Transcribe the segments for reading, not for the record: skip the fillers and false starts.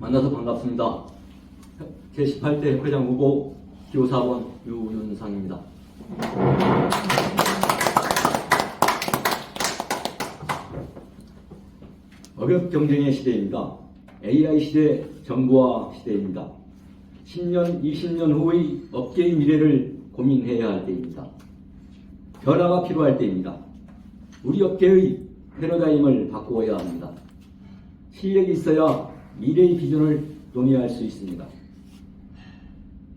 만나서 반갑습니다. 제18대 회장 후보 기호 4번 유윤상입니다. 어렵 경쟁의 시대입니다. AI 시대, 정보화 시대입니다. 10년, 20년 후의 업계의 미래를 고민해야 할 때입니다. 변화가 필요할 때입니다. 우리 업계의 패러다임을 바꾸어야 합니다. 실력이 있어야 미래의 비전을 논의할 수 있습니다.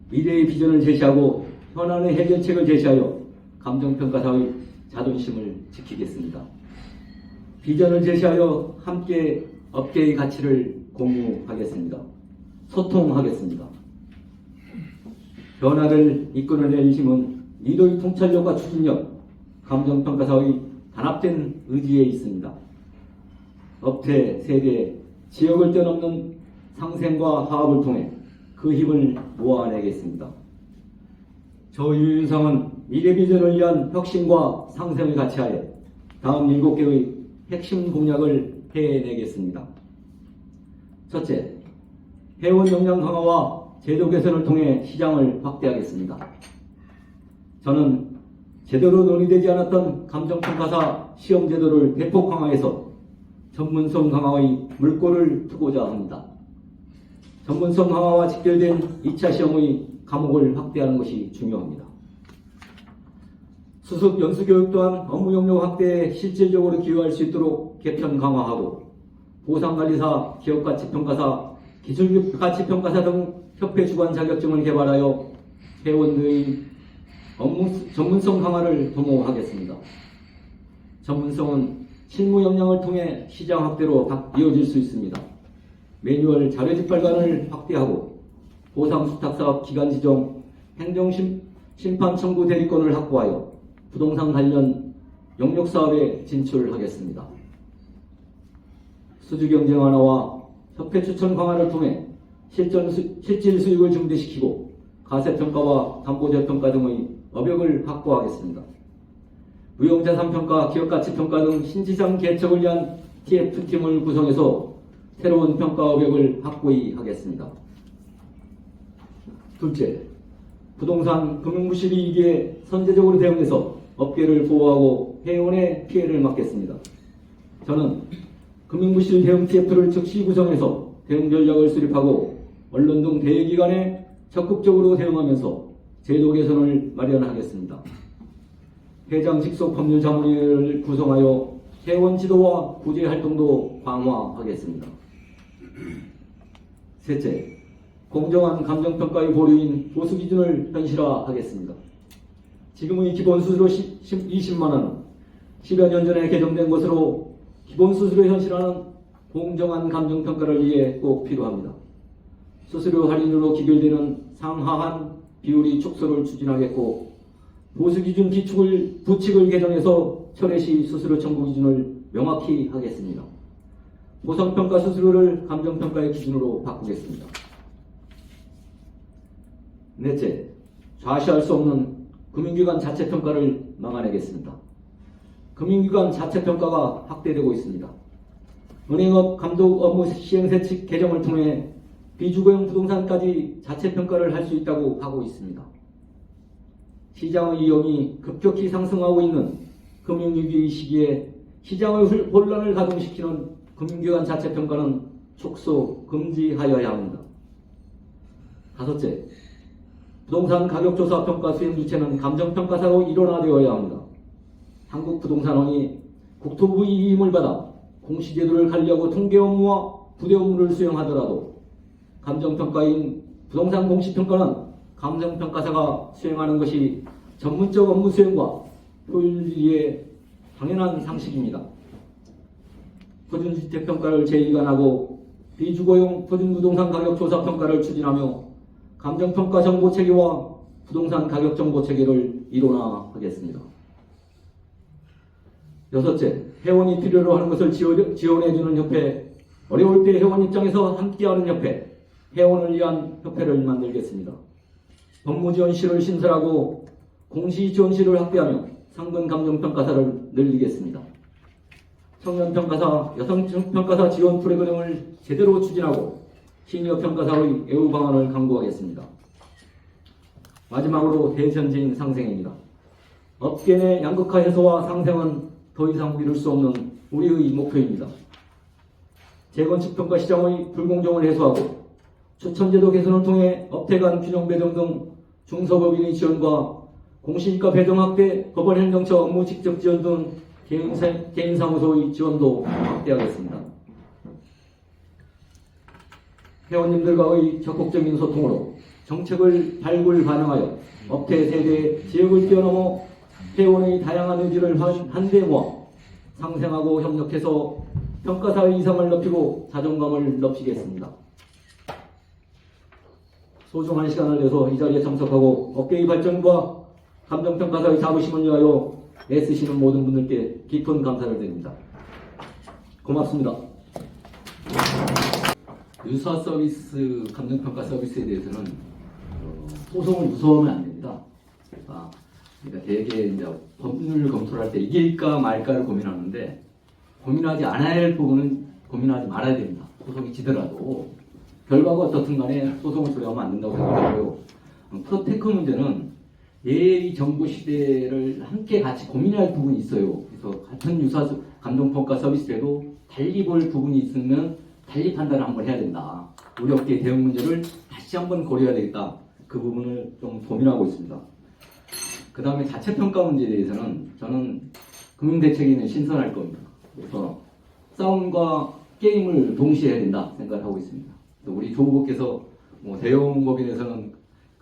미래의 비전을 제시하고 현안의 해결책을 제시하여 감정평가사의 자존심을 지키겠습니다. 비전을 제시하여 함께 업계의 가치를 공유하겠습니다. 소통하겠습니다. 변화를 이끌어낼 힘은 리더의 통찰력과 추진력, 감정평가사의 단합된 의지에 있습니다. 업체, 세대, 지역을 뛰어넘는 상생과 화합을 통해 그 힘을 모아내겠습니다. 저 유윤상은 미래 비전을 위한 혁신과 상생을 같이하여 다음 7개의 핵심 공약을 해내겠습니다. 첫째, 회원 역량 강화와 제도 개선을 통해 시장을 확대하겠습니다. 저는 제대로 논의되지 않았던 감정평가사 시험제도를 대폭 강화해서 전문성 강화의 물꼬를 트고자 합니다. 전문성 강화와 직결된 2차 시험의 과목을 확대하는 것이 중요합니다. 수습 연수교육 또한 업무 영역 확대에 실질적으로 기여할 수 있도록 개편 강화하고 보상관리사, 기업가치평가사, 기술가치평가사 등 협회 주관 자격증을 개발하여 회원의 업무 전문성 강화를 도모하겠습니다. 전문성은 실무 역량을 통해 시장 확대로 이어질 수 있습니다. 매뉴얼 자료집 발간을 확대하고 보상수탁사업 기간 지정, 행정심판 청구 대리권을 확보하여 부동산 관련 영역사업에 진출하겠습니다. 수주경쟁 완화와 협회 추천 강화를 통해 실질 수익을 증대시키고 가세평가와 담보재평가 등의 업역을 확보하겠습니다. 무형자산평가, 기업가치평가 등 신지상 개척을 위한 TF팀을 구성해서 새로운 평가 업역을 확고히 하겠습니다. 둘째, 부동산 금융부실이익에 선제적으로 대응해서 업계를 보호하고 회원의 피해를 막겠습니다. 저는 금융부실 대응 TF를 즉시 구성해서 대응 전략을 수립하고 언론 등 대기관에 적극적으로 대응하면서 제도 개선을 마련하겠습니다. 회장 직속 법률 자문위를 구성하여 회원 지도와 구제 활동도 강화하겠습니다. 셋째, 공정한 감정평가의 보류인 보수기준을 현실화하겠습니다. 지금의 기본수수료 20만원, 10여 년 전에 개정된 것으로 기본수수료 현실화는 공정한 감정평가를 위해 꼭 필요합니다. 수수료 할인으로 기결되는 상하한 비율이 축소를 추진하겠고 보수기준 부칙을 개정해서 철회 시 수수료 청구 기준을 명확히 하겠습니다. 보상평가 수수료를 감정평가의 기준으로 바꾸겠습니다. 넷째, 좌시할 수 없는 금융기관 자체평가를 막아내겠습니다. 금융기관 자체평가가 확대되고 있습니다. 은행업 감독 업무 시행세칙 개정을 통해 비주거용 부동산까지 자체평가를 할 수 있다고 하고 있습니다. 시장의 위험이 급격히 상승하고 있는 금융위기 시기에 시장의 혼란을 가중시키는 금융기관 자체평가는 축소, 금지하여야 합니다. 다섯째, 부동산 가격조사 평가 수행 주체는 감정평가사로 일원화되어야 합니다. 한국부동산원이 국토부의 위임을 받아 공시제도를 관리하고 통계 업무와 부대 업무를 수행하더라도 감정평가인 부동산 공시평가는 감정평가사가 수행하는 것이 전문적 업무 수행과 효율리에 당연한 상식입니다. 표준주택평가를 제2관하고 비주거용 표준부동산 가격조사 평가를 추진하며 감정평가 정보체계와 부동산 가격 정보체계를 일원화하겠습니다. 여섯째, 회원이 필요로 하는 것을 지원해주는 협회, 어려울 때 회원 입장에서 함께하는 협회, 회원을 위한 협회를 만들겠습니다. 법무지원실을 신설하고 공시지원실을 확대하며 상근 감정평가사를 늘리겠습니다. 청년평가사, 여성평가사 지원 프로그램을 제대로 추진하고 시니어 평가사의 애우 방안을 강구하겠습니다. 마지막으로 대전진 상생입니다. 업계 내 양극화 해소와 상생은 더 이상 미룰 수 없는 우리의 목표입니다. 재건축 평가 시장의 불공정을 해소하고 추천제도 개선을 통해 업태 간 균형 배정 등 중소법인의 지원과 공시지가 배정 확대, 법원 행정처 업무 직접 지원 등 개인사무소의 지원도 확대하겠습니다. 회원님들과의 적극적인 소통으로 정책을 발굴 반영하여 업태 세대 지역을 뛰어넘어 회원의 다양한 의지를 한데 모아 상생하고 협력해서 평가사의 이상을 높이고 자존감을 높이겠습니다. 소중한 시간을 내서 이 자리에 참석하고 업계의 발전과 감정평가사의 자부심을 위하여 애쓰시는 모든 분들께 깊은 감사를 드립니다. 고맙습니다. 유사 서비스, 감정평가 서비스에 대해서는 소송을 무서워하면 안 됩니다. 그러니까 대개 이제 법률 검토를 할 때 이길까 말까를 고민하는데 고민하지 않아야 할 부분은 고민하지 말아야 됩니다. 소송이 지더라도 결과가 어떻든 간에 소송을 조회하면 안 된다고 생각하고요. 프로테크 문제는 예의 정부 시대를 함께 같이 고민해야 할 부분이 있어요. 그래서 같은 유사 감정평가 서비스에도 달리 볼 부분이 있으면 달리 판단을 한번 해야 된다. 우리 업계의 대응 문제를 다시 한번 고려해야 되겠다. 그 부분을 좀 고민하고 있습니다. 그 다음에 자체평가 문제에 대해서는 저는 금융대책위는 신선할 겁니다. 그래서 싸움과 게임을 동시에 해야 된다 생각하고 있습니다. 우리 조 후보께서 대형법인에서는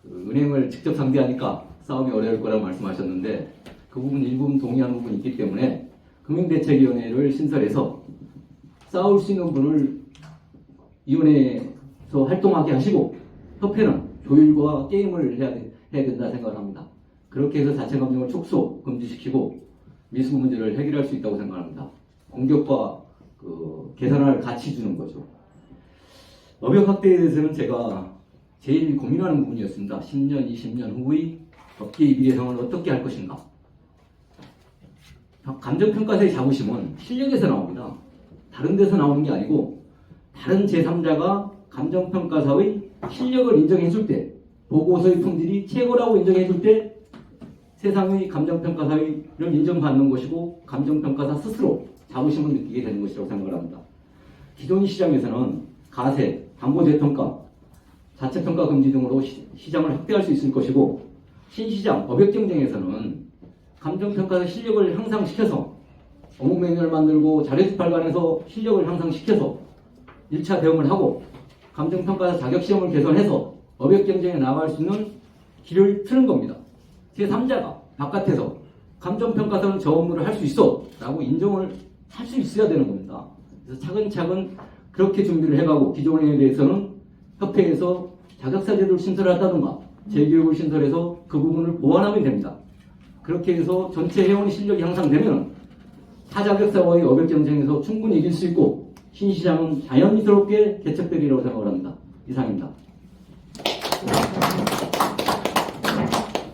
은행을 직접 상대하니까 싸움이 어려울 거라고 말씀하셨는데 그 부분 일부분 동의하는 부분이 있기 때문에 금융대책위원회를 신설해서 싸울 수 있는 분을 위원회에서 활동하게 하시고 협회는 조율과 게임을 해야 된다 생각을 합니다. 그렇게 해서 자체 감정을 축소, 금지시키고 미수 문제를 해결할 수 있다고 생각합니다. 공격과 개선을 같이 주는 거죠. 업역 확대에 대해서는 제가 제일 고민하는 부분이었습니다. 10년, 20년 후의 업계의 미래성을 어떻게 할 것인가. 감정평가사의 자부심은 실력에서 나옵니다. 다른 데서 나오는 게 아니고 다른 제3자가 감정평가사의 실력을 인정해줄 때 보고서의 품질이 최고라고 인정해줄 때 세상의 감정평가사를 인정받는 것이고 감정평가사 스스로 자부심을 느끼게 되는 것이라고 생각을 합니다. 기존 시장에서는 가세, 담보재평가, 자체평가 금지 등으로 시장을 확대할 수 있을 것이고 신시장, 법역경쟁에서는 감정평가사 실력을 향상시켜서 업무 매뉴얼 만들고 자료집 발간해서 실력을 향상시켜서 1차 대응을 하고 감정평가사 자격시험을 개선해서 업역경쟁에 나아갈 수 있는 길을 트는 겁니다. 제3자가 바깥에서 감정평가사는 저 업무를 할 수 있어 라고 인정을 할 수 있어야 되는 겁니다. 그래서 차근차근 그렇게 준비를 해가고 기존에 대해서는 협회에서 자격사 제도를 신설한다든가 재교육을 신설해서 그 부분을 보완하면 됩니다. 그렇게 해서 전체 회원의 실력이 향상되면 타자격사와의 업역 경쟁에서 충분히 이길 수 있고 신시장은 자연스럽게 개척되리라고 생각을 합니다. 이상입니다.